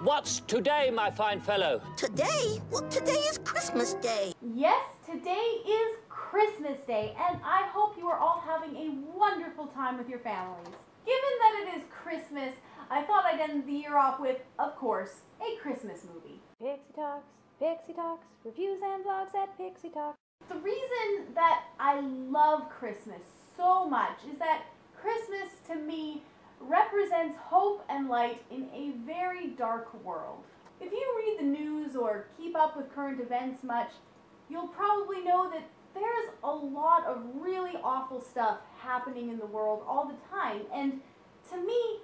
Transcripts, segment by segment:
What's today, my fine fellow? Today? Well, today is Christmas Day. Yes, today is Christmas Day, and I hope you are all having a wonderful time with your families. Given that it is Christmas, I thought I'd end the year off with, of course, a Christmas movie. Pixie Talks, reviews and vlogs at Pixie Talks. The reason that I love Christmas so much is that Christmas, to me, represents hope and light in a very dark world. If you read the news or keep up with current events much, you'll probably know that there's a lot of really awful stuff happening in the world all the time. And to me,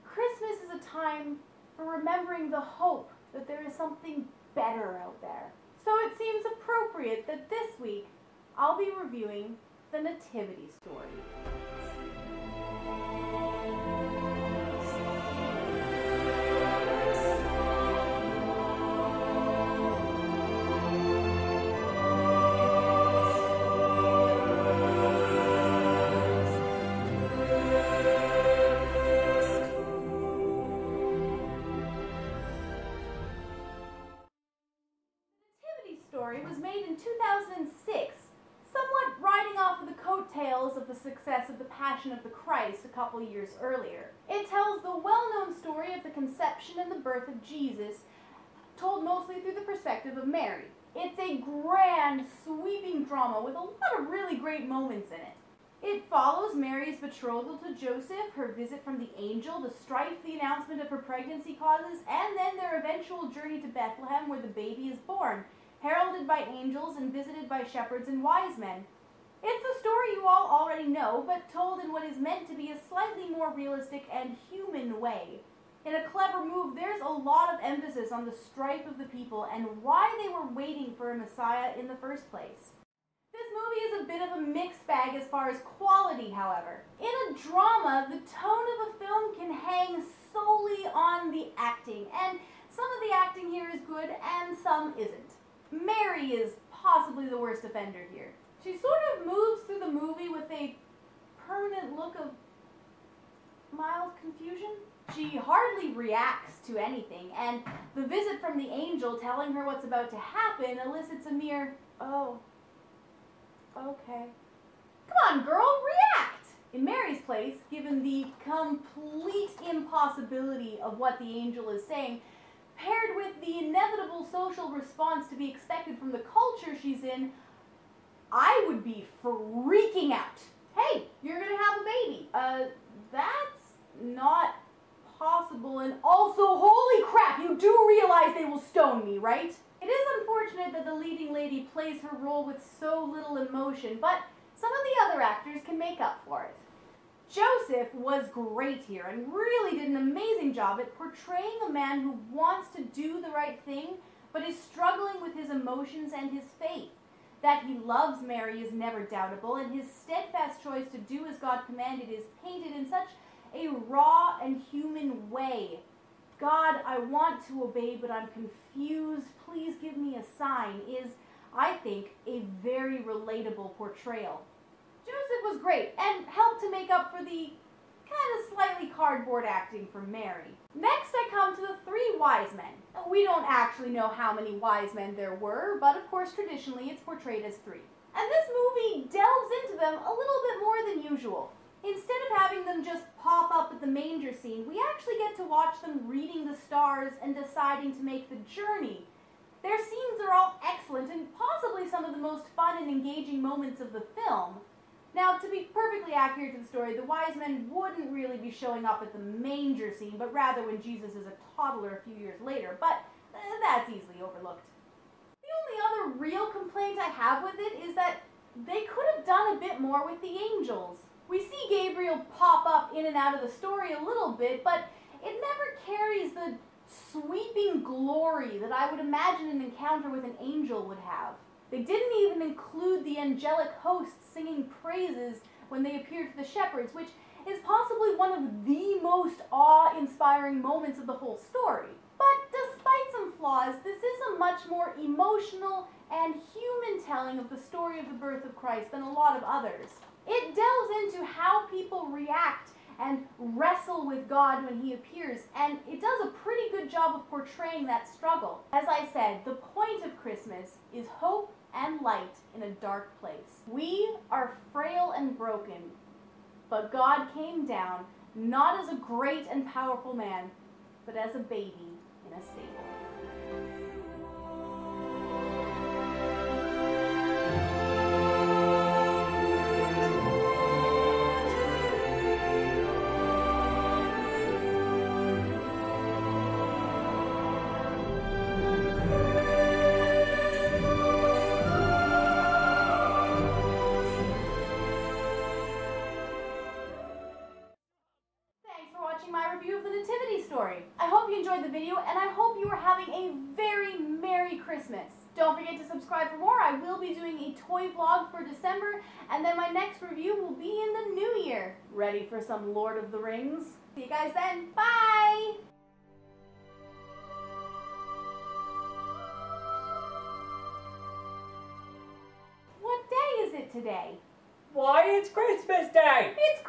Christmas is a time for remembering the hope that there is something better out there. So it seems appropriate that this week I'll be reviewing the Nativity story. Was made in 2006, somewhat riding off of the coattails of the success of The Passion of the Christ a couple years earlier. It tells the well-known story of the conception and the birth of Jesus, told mostly through the perspective of Mary. It's a grand, sweeping drama with a lot of really great moments in it. It follows Mary's betrothal to Joseph, her visit from the angel, the strife the announcement of her pregnancy causes, and then their eventual journey to Bethlehem where the baby is born, heralded by angels and visited by shepherds and wise men. It's a story you all already know, but told in what is meant to be a slightly more realistic and human way. In a clever move, there's a lot of emphasis on the strife of the people and why they were waiting for a Messiah in the first place. This movie is a bit of a mixed bag as far as quality, however. In a drama, the tone of a film can hang solely on the acting, and some of the acting here is good and some isn't. Mary is possibly the worst offender here. She sort of moves through the movie with a permanent look of mild confusion. She hardly reacts to anything, and the visit from the angel telling her what's about to happen elicits a mere, "Oh, okay." Come on, girl, react! In Mary's place, given the complete impossibility of what the angel is saying, paired with the inevitable social response to be expected from the culture she's in, I would be freaking out. Hey, you're gonna have a baby. That's not possible, and also, holy crap, you do realize they will stone me, right? It is unfortunate that the leading lady plays her role with so little emotion, but some of the other actors can make up for it. Joseph was great here and really did an amazing job at portraying a man who wants to do the right thing but is struggling with his emotions and his faith. That he loves Mary is never doubtable, and his steadfast choice to do as God commanded is painted in such a raw and human way. "God, I want to obey, but I'm confused. Please give me a sign," is, I think, a very relatable portrayal. Joseph was great and helped to make up for the kind of slightly cardboard acting from Mary. Next I come to the three wise men. We don't actually know how many wise men there were, but of course traditionally it's portrayed as three. And this movie delves into them a little bit more than usual. Instead of having them just pop up at the manger scene, we actually get to watch them reading the stars and deciding to make the journey. Their scenes are all excellent and possibly some of the most fun and engaging moments of the film. Now, to be perfectly accurate to the story, the wise men wouldn't really be showing up at the manger scene, but rather when Jesus is a toddler a few years later, but that's easily overlooked. The only other real complaint I have with it is that they could have done a bit more with the angels. We see Gabriel pop up in and out of the story a little bit, but it never carries the sweeping glory that I would imagine an encounter with an angel would have. They didn't even include the angelic hosts singing praises when they appeared to the shepherds, which is possibly one of the most awe-inspiring moments of the whole story. But despite some flaws, this is a much more emotional and human telling of the story of the birth of Christ than a lot of others. It delves into how people react and wrestle with God when he appears, and it does a pretty good job job of portraying that struggle. As I said, the point of Christmas is hope and light in a dark place. We are frail and broken, but God came down not as a great and powerful man, but as a baby in a stable. My review of the Nativity story. I hope you enjoyed the video, and I hope you are having a very Merry Christmas. Don't forget to subscribe for more. I will be doing a toy vlog for December, and then my next review will be in the new year. Ready for some Lord of the Rings? See you guys then. Bye! What day is it today? Why, it's Christmas Day! It's